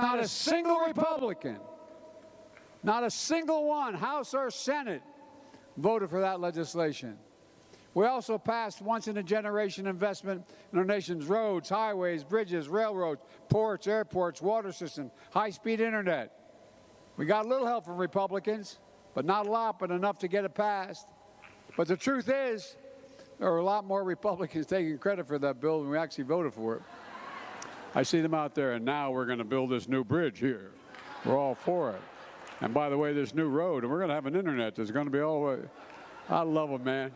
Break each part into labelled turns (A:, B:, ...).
A: Not a single Republican, not a single one, House or Senate, voted for that legislation. We also passed once-in-a-generation investment in our nation's roads, highways, bridges, railroads, ports, airports, water systems, high-speed internet. We got a little help from Republicans, but not a lot, but enough to get it passed. But the truth is, there are a lot more Republicans taking credit for that bill than we actually voted for it. I see them out there, and now we're going to build this new bridge here. We're all for it. And by the way, this new road, and we're going to have an internet that's going to be all the way. I love them, man.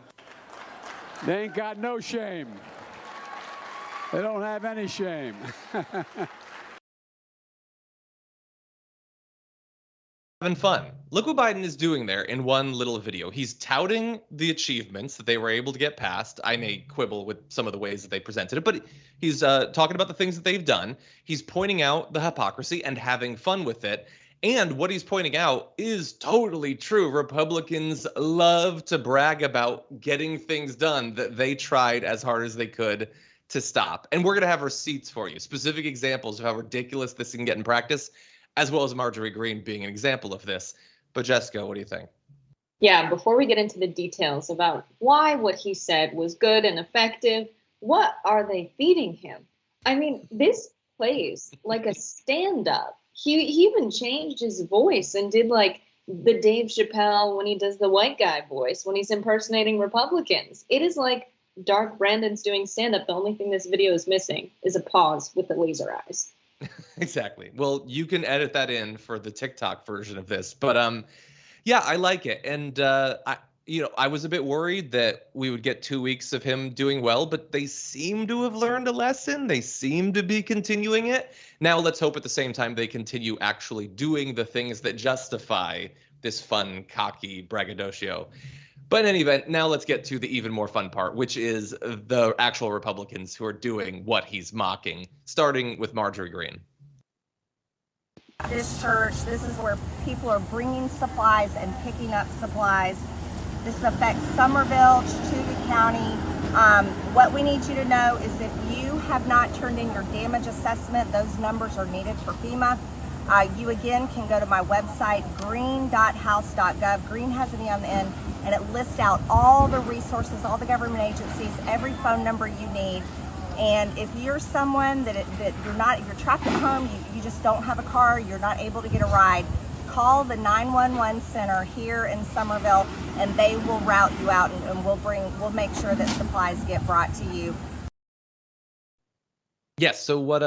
A: They ain't got no shame. They don't have any shame.
B: Having fun. Look what Biden is doing there in one little video. He's touting the achievements that they were able to get passed. I may quibble with some of the ways that they presented it, but he's talking about the things that they've done. He's pointing out the hypocrisy and having fun with it. And what he's pointing out is totally true. Republicans love to brag about getting things done that they tried as hard as they could to stop. And we're going to have receipts for you, specific examples of how ridiculous this can get in practice, as well as Marjorie Greene being an example of this. But Jessica, what do you think?
C: Yeah, before we get into the details about why what he said was good and effective, what are they feeding him? I mean, this plays like a stand-up. He even changed his voice and did like the Dave Chappelle when he does the white guy voice, when he's impersonating Republicans. It is like Dark Brandon's doing stand-up. The only thing this video is missing is a pause with the laser eyes.
B: Exactly. Well, you can edit that in for the TikTok version of this, but yeah, I like it. And I was a bit worried that we would get 2 weeks of him doing well, but they seem to have learned a lesson. They seem to be continuing it. Now let's hope at the same time they continue actually doing the things that justify this fun, cocky braggadocio. But in any event, now let's get to the even more fun part, which is the actual Republicans who are doing what he's mocking, starting with Marjorie Greene.
D: This church, this is where people are bringing supplies and picking up supplies. This affects Somerville, Touted County. What we need you to know is if you have not turned in your damage assessment, those numbers are needed for FEMA. You again can go to my website, green.house.gov. Green has an E on the end, and it lists out all the resources, all the government agencies, every phone number you need. And if you're someone that you're trapped at home, you just don't have a car, you're not able to get a ride, call the 911 center here in Somerville, and they will route you out, and we'll make sure that supplies get brought to you.
B: Yes, so what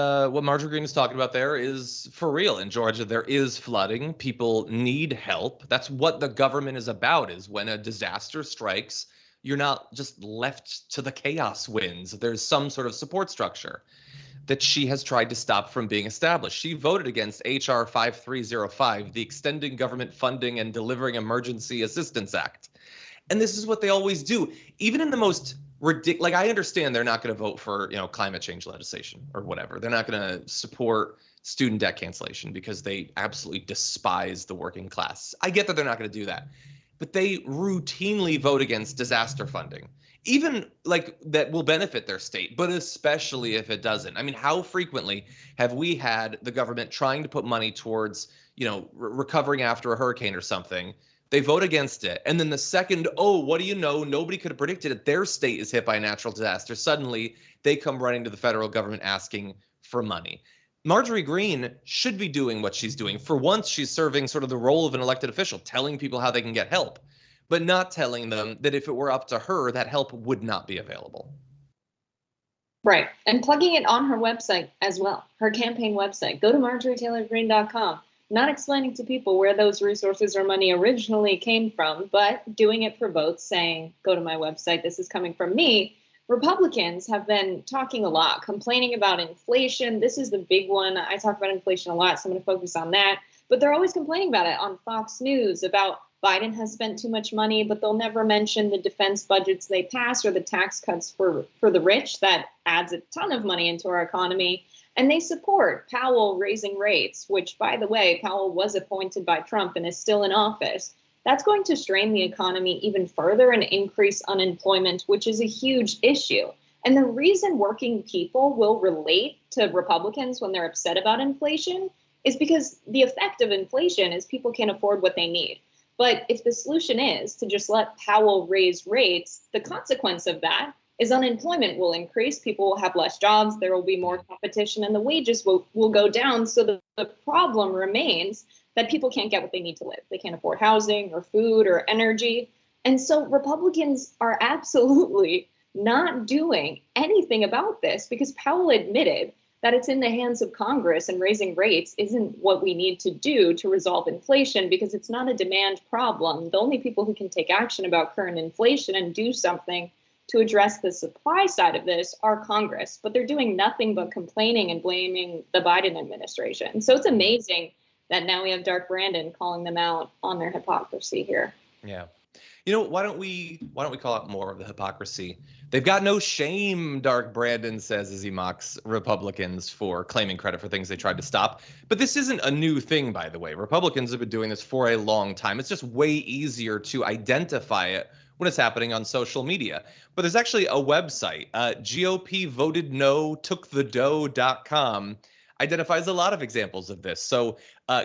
B: Marjorie Greene is talking about there is for real. In Georgia, there is flooding. People need help. That's what the government is about, is when a disaster strikes, you're not just left to the chaos winds. There's some sort of support structure that she has tried to stop from being established. She voted against H.R. 5305, the Extending Government Funding and Delivering Emergency Assistance Act. And this is what they always do. Even in the most ridiculous, like, I understand they're not going to vote for, climate change legislation or whatever. They're not going to support student debt cancellation because they absolutely despise the working class. I get that they're not going to do that. But they routinely vote against disaster funding, even like that will benefit their state, but especially if it doesn't. I mean, how frequently have we had the government trying to put money towards, recovering after a hurricane or something? They vote against it. And then the second, what do you know? Nobody could have predicted it. Their state is hit by a natural disaster. Suddenly they come running to the federal government asking for money. Marjorie Greene should be doing what she's doing. For once, she's serving sort of the role of an elected official, telling people how they can get help, but not telling them that if it were up to her, that help would not be available.
C: Right. And plugging it on her website as well, her campaign website. Go to MarjorieTaylorGreene.com. Not explaining to people where those resources or money originally came from, but doing it for votes, saying, go to my website, this is coming from me. Republicans have been talking a lot, complaining about inflation. This is the big one. I talk about inflation a lot, so I'm going to focus on that. But they're always complaining about it on Fox News, about Biden has spent too much money, but they'll never mention the defense budgets they passed or the tax cuts for the rich. That adds a ton of money into our economy. And they support Powell raising rates, which, by the way, Powell was appointed by Trump and is still in office. That's going to strain the economy even further and increase unemployment, which is a huge issue. And the reason working people will relate to Republicans when they're upset about inflation is because the effect of inflation is people can't afford what they need. But if the solution is to just let Powell raise rates, the consequence of that is unemployment will increase, people will have less jobs, there will be more competition, and the wages will go down. So the problem remains that people can't get what they need to live. They can't afford housing or food or energy. And so Republicans are absolutely not doing anything about this because Powell admitted that it's in the hands of Congress, and raising rates isn't what we need to do to resolve inflation because it's not a demand problem. The only people who can take action about current inflation and do something to address the supply side of this are Congress, but they're doing nothing but complaining and blaming the Biden administration. So it's amazing that now we have Dark Brandon calling them out on their hypocrisy here.
B: Yeah. You know, why don't we call out more of the hypocrisy? They've got no shame, Dark Brandon says as he mocks Republicans for claiming credit for things they tried to stop. But this isn't a new thing, by the way. Republicans have been doing this for a long time. It's just way easier to identify it when it's happening on social media. But there's actually a website, GOP voted no, tookthedough.com, identifies a lot of examples of this. So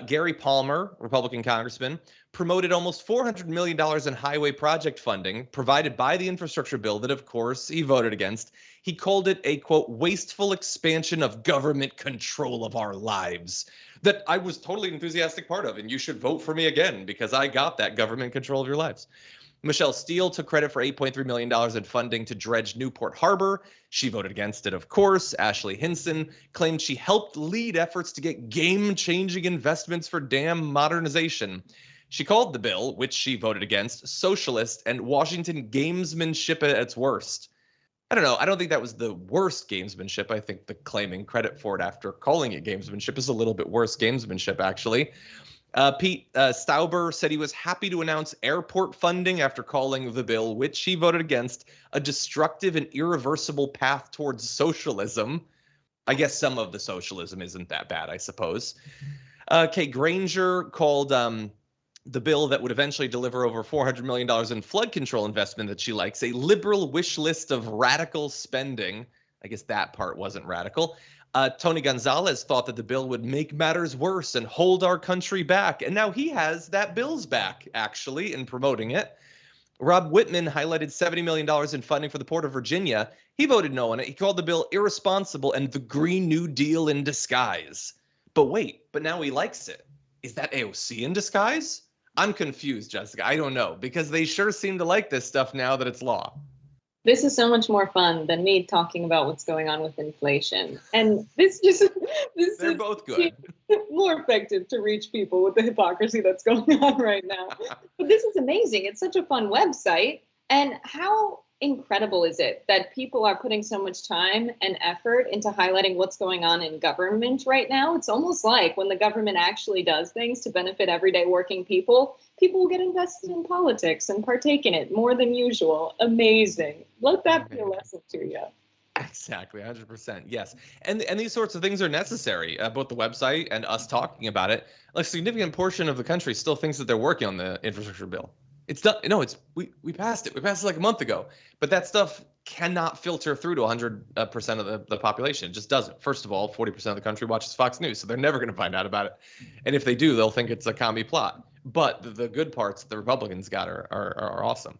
B: Gary Palmer, Republican congressman, promoted almost $400 million in highway project funding provided by the infrastructure bill that, of course, he voted against. He called it a, quote, wasteful expansion of government control of our lives that I was totally enthusiastic part of. And you should vote for me again because I got that government control of your lives. Michelle Steele took credit for $8.3 million in funding to dredge Newport Harbor. She voted against it, of course. Ashley Hinson claimed she helped lead efforts to get game-changing investments for dam modernization. She called the bill, which she voted against, socialist and Washington gamesmanship at its worst. I don't know. I don't think that was the worst gamesmanship. I think the claiming credit for it after calling it gamesmanship is a little bit worse gamesmanship, actually. Pete Stauber said he was happy to announce airport funding after calling the bill, which he voted against, a destructive and irreversible path towards socialism. I guess some of the socialism isn't that bad, I suppose. Kate Granger called the bill that would eventually deliver over $400 million in flood control investment that she likes a liberal wish list of radical spending. I guess that part wasn't radical. Tony Gonzalez thought that the bill would make matters worse and hold our country back. And now he has that bill's back, actually, in promoting it. Rob Whitman highlighted $70 million in funding for the Port of Virginia. He voted no on it. He called the bill irresponsible and the Green New Deal in disguise. But wait, but now he likes it. Is that AOC in disguise? I'm confused, Jessica. I don't know, because they sure seem to like this stuff now that it's law.
C: This is so much more fun than me talking about what's going on with inflation. And this
B: They're both good.
C: More effective to reach people with the hypocrisy that's going on right now. But this is amazing. It's such a fun website. And how incredible is it that people are putting so much time and effort into highlighting what's going on in government right now? It's almost like when the government actually does things to benefit everyday working people, people will get invested in politics and partake in it more than usual. Amazing. Let that be a lesson to you.
B: Exactly, 100%. Yes. And these sorts of things are necessary, both the website and us talking about it. A significant portion of the country still thinks that they're working on the infrastructure bill. It's done. No, we passed it. We passed it like a month ago. But that stuff cannot filter through to 100% of the population. It just doesn't. First of all, 40% of the country watches Fox News, so they're never going to find out about it. And if they do, they'll think it's a commie plot. But the good parts that the Republicans got are awesome.